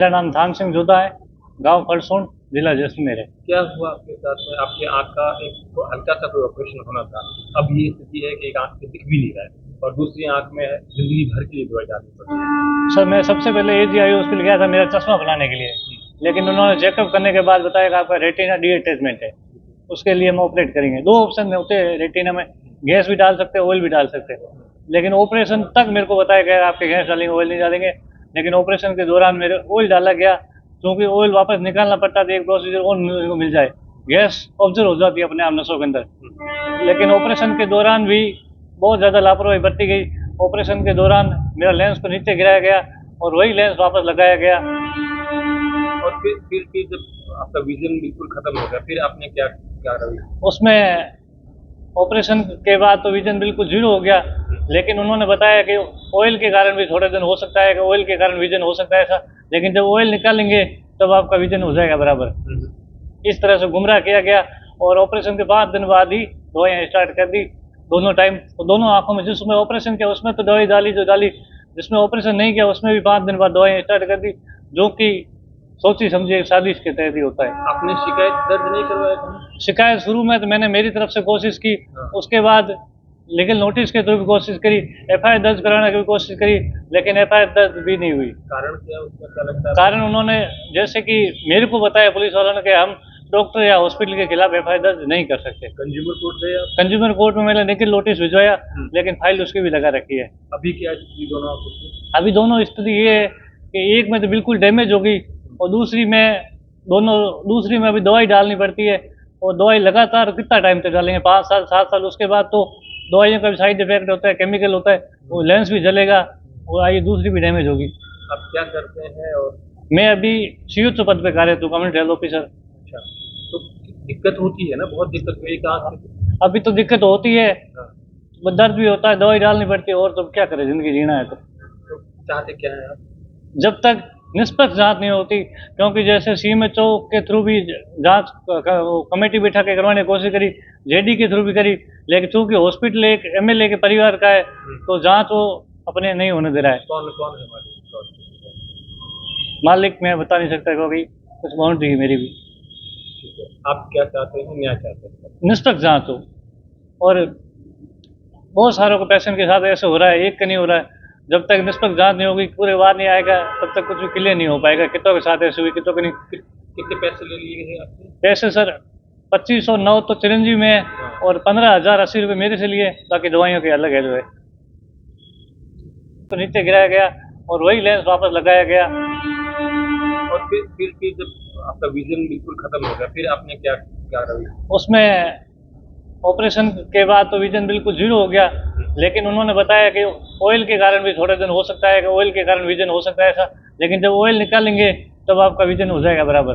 मेरा नाम धाम सिंह जोधा है, गांव फलसून, जिला जैसलमेर है। क्या हुआ आपके साथ में? आपके आँख का एक तो हल्का सा कोई ऑपरेशन होना था, अब ये स्थिति है कि एक आँख से दिख भी नहीं रहा है और दूसरी आँख में जिंदगी भर के लिए दवाई डालनी पड़ रही है। सर, मैं सबसे पहले एजीआई हॉस्पिटल गया था मेरा चश्मा बनाने के लिए, लेकिन उन्होंने चेकअप करने के बाद बताया कि आपका रेटिना डीअटैचमेंट है, उसके लिए हम ऑपरेट करेंगे। दो ऑप्शन में होते हैं रेटिना में, गैस भी डाल सकते हैं, ऑयल भी डाल सकते हैं। लेकिन ऑपरेशन तक मेरे को बताया गया आपके गैस डालेंगे, ऑयल नहीं डालेंगे। लेकिन ऑपरेशन के दौरान मेरे ऑयल डाला गया, क्योंकि ऑयल वापस निकालना पड़ता था, एक प्रोसीजर और मिल जाए, गैस ऑब्जर्व हो जाती है अपने आप नसों के अंदर। लेकिन ऑपरेशन के दौरान भी बहुत ज़्यादा लापरवाही बरती गई। ऑपरेशन के दौरान मेरा लेंस को नीचे गिराया गया और वही लेंस वापस लगाया गया। और फिर जब आपका विजन बिल्कुल खत्म हो गया, फिर आपने क्या क्या रवैया? उसमें ऑपरेशन के बाद तो विजन बिल्कुल जीरो हो गया, लेकिन उन्होंने बताया कि ऑयल के कारण भी थोड़े दिन हो सकता है, कि ऑयल के कारण विजन हो सकता है ऐसा, लेकिन जब ऑयल निकालेंगे तब आपका विजन हो जाएगा बराबर। इस तरह से गुमराह किया गया और ऑपरेशन के 5 दिन बाद ही दवाइयाँ स्टार्ट कर दी, दोनों टाइम, दोनों आंखों में। जिसमें ऑपरेशन किया उसमें तो दवाई डाली जो डाली, जिसमें ऑपरेशन नहीं किया उसमें भी 5 दिन बाद दवाइयाँ स्टार्ट कर दी, जो कि सोची समझी साजिश के तहत ही होता है। आपने शिकायत दर्ज नहीं करवाया था? शिकायत शुरू में तो मैंने मेरी तरफ से कोशिश की, हाँ। उसके बाद लीगल नोटिस के थ्रू भी कोशिश करी, एफआईआर दर्ज कराने की भी कोशिश करी, लेकिन एफआईआर दर्ज भी नहीं हुई। कारण क्या उसमें क्या लगता है? कारण उन्होंने जैसे कि मेरे को बताया पुलिस वालों ने कि हम डॉक्टर या हॉस्पिटल के खिलाफ एफआईआर दर्ज नहीं कर सकते। कंज्यूमर कोर्ट गए आप? कंज्यूमर कोर्ट में मैंने लीगल नोटिस भिजवाया, लेकिन फाइल उसकी भी लगा रखी है। अभी क्या स्थिति दोनों आपको? अभी दोनों स्थिति ये है कि एक में तो बिल्कुल डैमेज हो गई और दूसरी में अभी दवाई डालनी पड़ती है, और दवाई लगातार कितना टाइम तक डालेंगे, 5 साल 7 साल, उसके बाद तो दवाइयों का भी साइड इफेक्ट होता है, केमिकल होता है, वो लेंस भी जलेगा और आई दूसरी भी डैमेज होगी। आप क्या करते हैं? और मैं अभी सीयूच पद पे कार्यरत हूँ, कम्युनिटी हेल्थ ऑफिसर। अच्छा, तो दिक्कत होती है ना, बहुत दिक्कत हुई कहाँ से? अभी तो दिक्कत होती है, हाँ। दर्द भी होता है, दवाई डालनी पड़ती है, और तो क्या करें, जिंदगी जीना है तो चाहते क्या है आप? जब तक निष्पक्ष जांच नहीं होती, क्योंकि जैसे सीएमएचओ के थ्रू भी जांच कमेटी बैठा के करवाने की कोशिश करी, जेडी के थ्रू भी करी, लेकिन चूंकि हॉस्पिटल एक एमएलए के परिवार का है, तो जांच वो अपने नहीं होने दे रहा है। कौन कौन है हमारे? मालिक मैं बता नहीं सकता, क्योंकि कुछ बाउंड्री है मेरी भी। ठीक है, आप क्या चाहते हैं, न्याय चाहते हैं? निष्पक्ष जांच हो, और बहुत सारों को पेशेंट के साथ ऐसे हो रहा है, एक का नहीं हो रहा है। जब तक निष्पक्ष जांच नहीं होगी, पूरे बार नहीं आएगा, तब तक कुछ भी क्लियर नहीं हो पाएगा। कितों के साथ ऐसे हुई, कितों के नहीं। कितने पैसे ले लिए गए आपसे? पैसे सर 2509 तो चिरंजीवी में है, और 15,080 रुपये मेरे से लिए, बाकी दवाइयों के अलग है जो है। तो नीचे गिराया गया और वही लेंस वापस लगाया गया। और फिर जब आपका विजन बिल्कुल खत्म हो गया, फिर आपने क्या क्या रवैया? उसमें ऑपरेशन के बाद तो विजन बिल्कुल जीरो हो गया, लेकिन उन्होंने बताया कि ऑयल के कारण भी थोड़े दिन हो सकता है, कि ऑयल के कारण विजन हो सकता है ऐसा, लेकिन जब ऑयल निकालेंगे तब आपका विजन हो जाएगा बराबर।